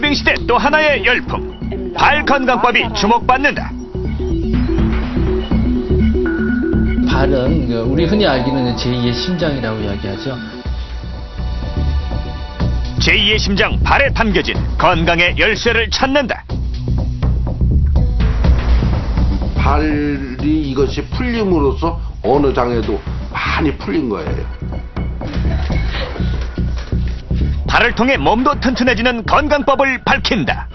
쇼핑시대 또 하나의 열풍. 발 건강법이 주목받는다. 발은 우리 흔히 알기는 제2의 심장이라고 이야기하죠. 제2의 심장 발에 담겨진 건강의 열쇠를 찾는다. 발이 이것이 풀림으로써 어느 장애도 많이 풀린 거예요. 발을 통해 몸도 튼튼해지는 건강법을 밝힌다.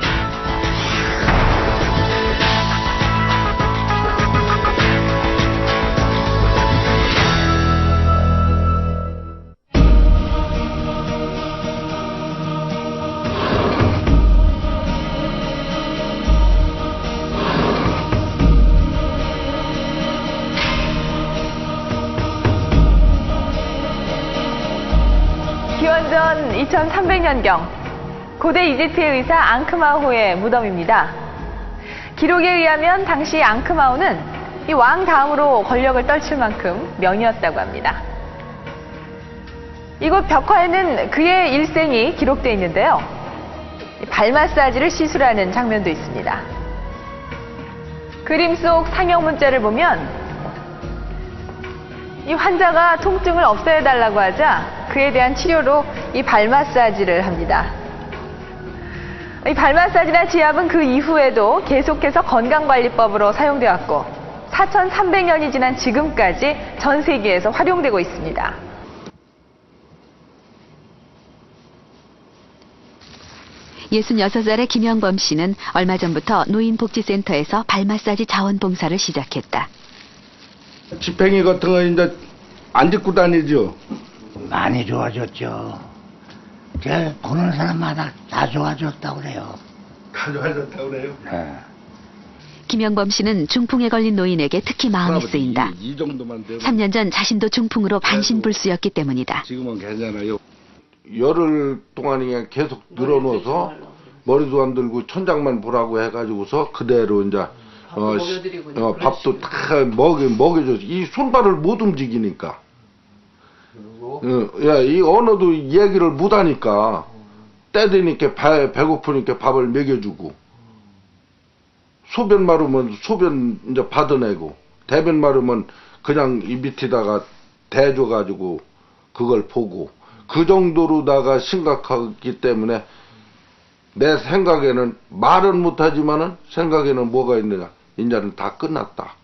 기원전 2300년경 고대 이집트의 의사 앙크마호의 무덤입니다. 기록에 의하면 당시 앙크마호는 이 왕 다음으로 권력을 떨칠 만큼 명이었다고 합니다. 이곳 벽화에는 그의 일생이 기록되어 있는데요. 발 마사지를 시술하는 장면도 있습니다. 그림 속 상형 문자를 보면 이 환자가 통증을 없애달라고 하자 그에 대한 치료로 이 발 마사지를 합니다. 이 발 마사지나 지압은 그 이후에도 계속해서 건강관리법으로 사용되었고 4300년이 지난 지금까지 전 세계에서 활용되고 있습니다. (66살의) 김영범 씨는 얼마 전부터 노인복지센터에서 발 마사지 자원봉사를 시작했다. 지팽이 같은 거 이제 안 짚고 다니죠. 많이 좋아졌죠. 제가 보는 사람마다 다 좋아졌다고 그래요. 다 좋아졌다고 그래요. 네. 김영범 씨는 중풍에 걸린 노인에게 특히 마음이 쓰인다. 이 정도만 되면 3년 전 자신도 중풍으로 반신불수였기 때문이다. 지금은 괜찮아요. 열흘 동안에 계속 늘어놓아서 머리도 안 들고 천장만 보라고 해가지고서 그대로 이제 밥도 다 먹여줘서 이 손발을 못 움직이니까. 야, 이 언어도 얘기를 못 하니까 때 되니까 배고프니까 밥을 먹여주고 소변 마르면 소변 이제 받아내고 대변 마르면 그냥 이 밑에다가 대줘가지고 그걸 보고 그 정도로다가 심각하기 때문에 내 생각에는 말은 못하지만은 생각에는 뭐가 있느냐 이제는 다 끝났다.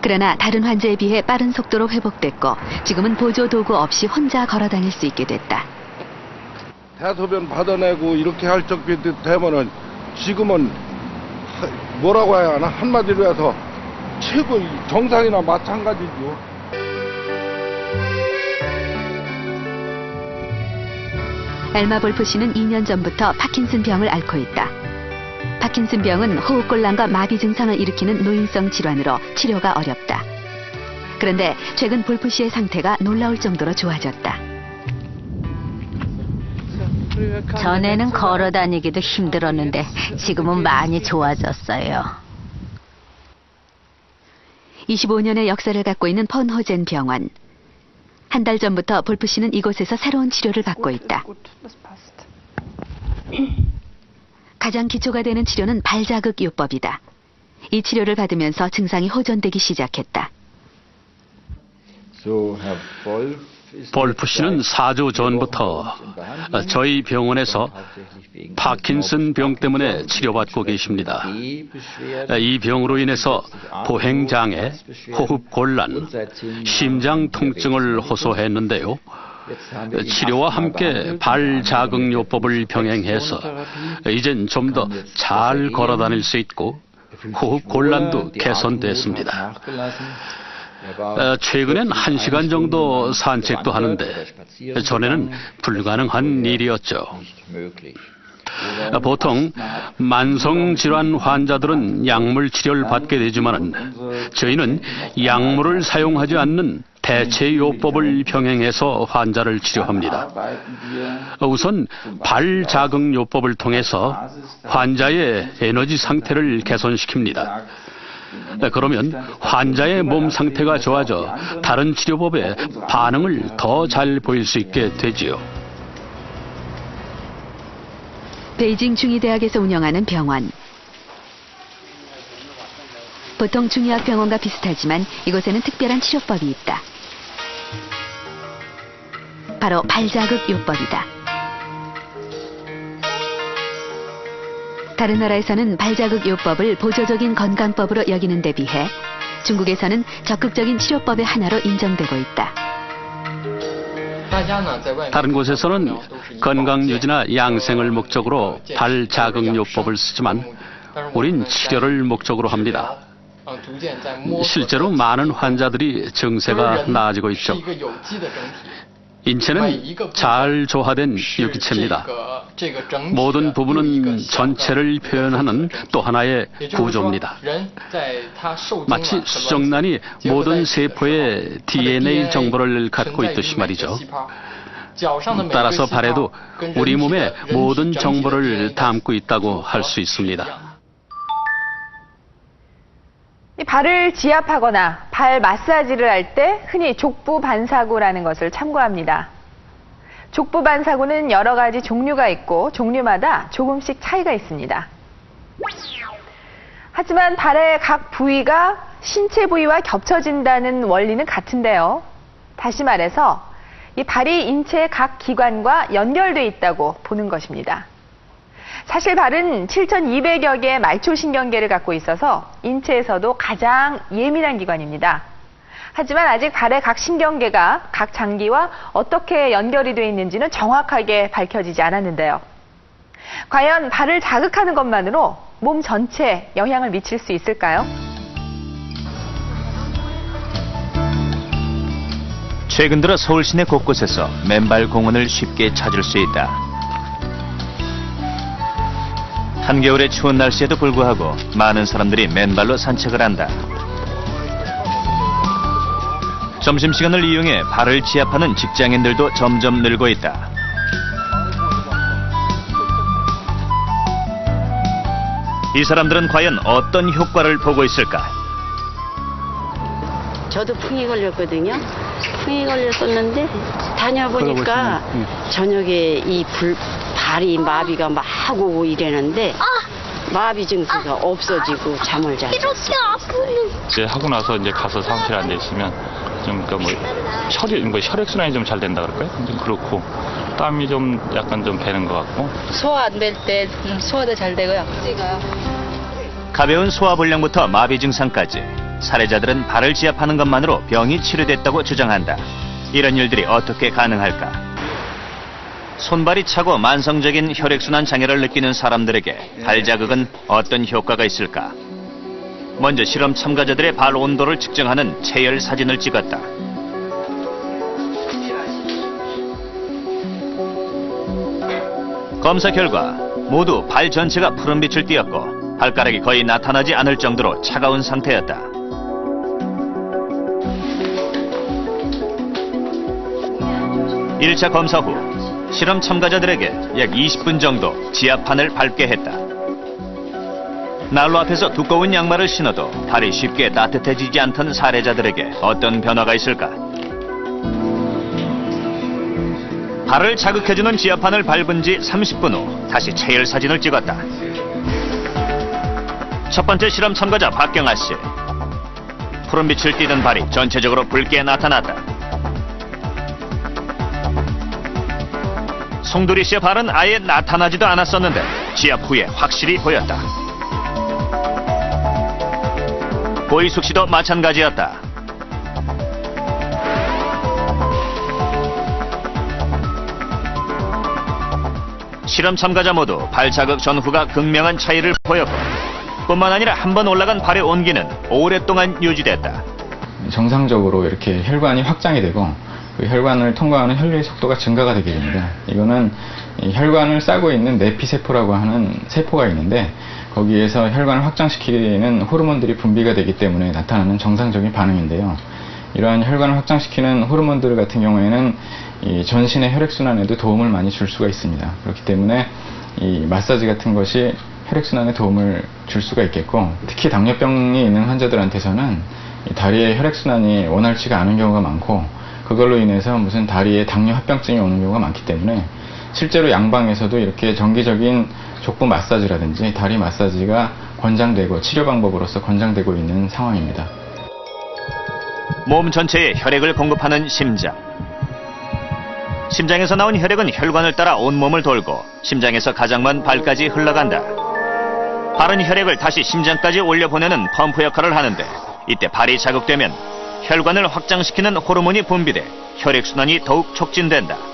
그러나 다른 환자에 비해 빠른 속도로 회복됐고 지금은 보조 도구 없이 혼자 걸어 다닐 수 있게 됐다. 대소변 받아내고 이렇게 할 적이 되면은 지금은 뭐라고 해야 하나 한마디로 해서 최고 정상이나 마찬가지죠. 엘마 볼프 씨는 2년 전부터 파킨슨 병을 앓고 있다. 파킨슨 병은 호흡곤란과 마비 증상을 일으키는 노인성 질환으로 치료가 어렵다. 그런데 최근 볼프 씨의 상태가 놀라울 정도로 좋아졌다. 전에는 걸어 다니기도 힘들었는데 지금은 많이 좋아졌어요. 25년의 역사를 갖고 있는 펀호젠 병원. 한 달 전부터 볼프 씨는 이곳에서 새로운 치료를 받고 있다. 가장 기초가 되는 치료는 발자극 요법이다. 이 치료를 받으면서 증상이 호전되기 시작했다. 볼프 씨는 4주 전부터 저희 병원에서 파킨슨 병 때문에 치료받고 계십니다. 이 병으로 인해서 보행장애, 호흡곤란, 심장 통증을 호소했는데요. 치료와 함께 발자극요법을 병행해서 이젠 좀 더 잘 걸어 다닐 수 있고 호흡곤란도 개선됐습니다. 최근엔 1시간 정도 산책도 하는데 전에는 불가능한 일이었죠. 보통 만성질환 환자들은 약물 치료를 받게 되지만 저희는 약물을 사용하지 않는 대체요법을 병행해서 환자를 치료합니다. 우선 발자극요법을 통해서 환자의 에너지 상태를 개선시킵니다. 그러면 환자의 몸 상태가 좋아져 다른 치료법에 반응을 더 잘 보일 수 있게 되지요. 베이징 중의대학에서 운영하는 병원. 보통 중의학 병원과 비슷하지만 이곳에는 특별한 치료법이 있다. 바로 발자국 요법이다. 다른 나라에서는 발자국 요법을 보조적인 건강법으로 여기는 데 비해 중국에서는 적극적인 치료법의 하나로 인정되고 있다. 다른 곳에서는 건강 유지나 양생을 목적으로 발자국 요법을 쓰지만 우린 치료를 목적으로 합니다. 실제로 많은 환자들이 증세가 나아지고 있죠. 인체는 잘 조화된 유기체입니다. 모든 부분은 전체를 표현하는 또 하나의 구조입니다. 마치 수정란이 모든 세포의 DNA 정보를 갖고 있듯이 말이죠. 따라서 발에도 우리 몸의 모든 정보를 담고 있다고 할 수 있습니다. 이 발을 지압하거나 발 마사지를 할 때 흔히 족부 반사구라는 것을 참고합니다. 족부 반사구는 여러 가지 종류가 있고 종류마다 조금씩 차이가 있습니다. 하지만 발의 각 부위가 신체 부위와 겹쳐진다는 원리는 같은데요. 다시 말해서 이 발이 인체의 각 기관과 연결돼 있다고 보는 것입니다. 사실 발은 7,200여 개의 말초신경계를 갖고 있어서 인체에서도 가장 예민한 기관입니다. 하지만 아직 발의 각 신경계가 각 장기와 어떻게 연결이 되어 있는지는 정확하게 밝혀지지 않았는데요. 과연 발을 자극하는 것만으로 몸 전체에 영향을 미칠 수 있을까요? 최근 들어 서울 시내 곳곳에서 맨발 공원을 쉽게 찾을 수 있다. 한겨울의 추운 날씨에도 불구하고 많은 사람들이 맨발로 산책을 한다. 점심시간을 이용해 발을 지압하는 직장인들도 점점 늘고 있다. 이 사람들은 과연 어떤 효과를 보고 있을까? 저도 풍이 걸렸거든요. 풍이 걸렸었는데 다녀보니까 저녁에 발이 마비가 막 오고 이래는데 마비 증세가 없어지고 잠을 자요. 이렇게 아프는. 이제 하고 나서 이제 가서 사무실에 앉아 있으면 좀 그러니까 혈액순환이 좀 잘 된다 그럴까요? 좀 그렇고 땀이 좀 약간 좀 배는 것 같고. 소화 안 될 때 소화도 잘 되고요. 가벼운 소화불량부터 마비 증상까지 사례자들은 발을 지압하는 것만으로 병이 치료됐다고 주장한다. 이런 일들이 어떻게 가능할까? 손발이 차고 만성적인 혈액순환 장애를 느끼는 사람들에게 발자극은 어떤 효과가 있을까? 먼저 실험 참가자들의 발 온도를 측정하는 체열 사진을 찍었다. 검사 결과 모두 발 전체가 푸른빛을 띠었고 발가락이 거의 나타나지 않을 정도로 차가운 상태였다. (1차) 검사 후 실험 참가자들에게 약 20분 정도 지압판을 밟게 했다. 난로 앞에서 두꺼운 양말을 신어도 발이 쉽게 따뜻해지지 않던 사례자들에게 어떤 변화가 있을까? 발을 자극해주는 지압판을 밟은 지 30분 후 다시 체열 사진을 찍었다. 첫 번째 실험 참가자 박경아 씨. 푸른빛을 띠던 발이 전체적으로 붉게 나타났다. 송두리 씨의 발은 아예 나타나지도 않았었는데 지압 후에 확실히 보였다. 고이숙 씨도 마찬가지였다. 실험 참가자 모두 발자극 전후가 극명한 차이를 보였고 뿐만 아니라 한번 올라간 발의 온기는 오랫동안 유지됐다. 정상적으로 이렇게 혈관이 확장이 되고 그 혈관을 통과하는 혈류의 속도가 증가가 되게 됩니다. 이거는 이 혈관을 싸고 있는 내피세포라고 하는 세포가 있는데 거기에서 혈관을 확장시키는 호르몬들이 분비가 되기 때문에 나타나는 정상적인 반응인데요. 이러한 혈관을 확장시키는 호르몬들 같은 경우에는 이 전신의 혈액순환에도 도움을 많이 줄 수가 있습니다. 그렇기 때문에 이 마사지 같은 것이 혈액순환에 도움을 줄 수가 있겠고 특히 당뇨병이 있는 환자들한테서는 이 다리의 혈액순환이 원활치가 않은 경우가 많고 그걸로 인해서 무슨 다리에 당뇨 합병증이 오는 경우가 많기 때문에 실제로 양방에서도 이렇게 정기적인 족부 마사지라든지 다리 마사지가 권장되고 치료 방법으로서 권장되고 있는 상황입니다. 몸 전체에 혈액을 공급하는 심장. 심장에서 나온 혈액은 혈관을 따라 온몸을 돌고 심장에서 가장 먼 발까지 흘러간다. 바른 혈액을 다시 심장까지 올려보내는 펌프 역할을 하는데 이때 발이 자극되면 혈관을 확장시키는 호르몬이 분비돼 혈액순환이 더욱 촉진된다.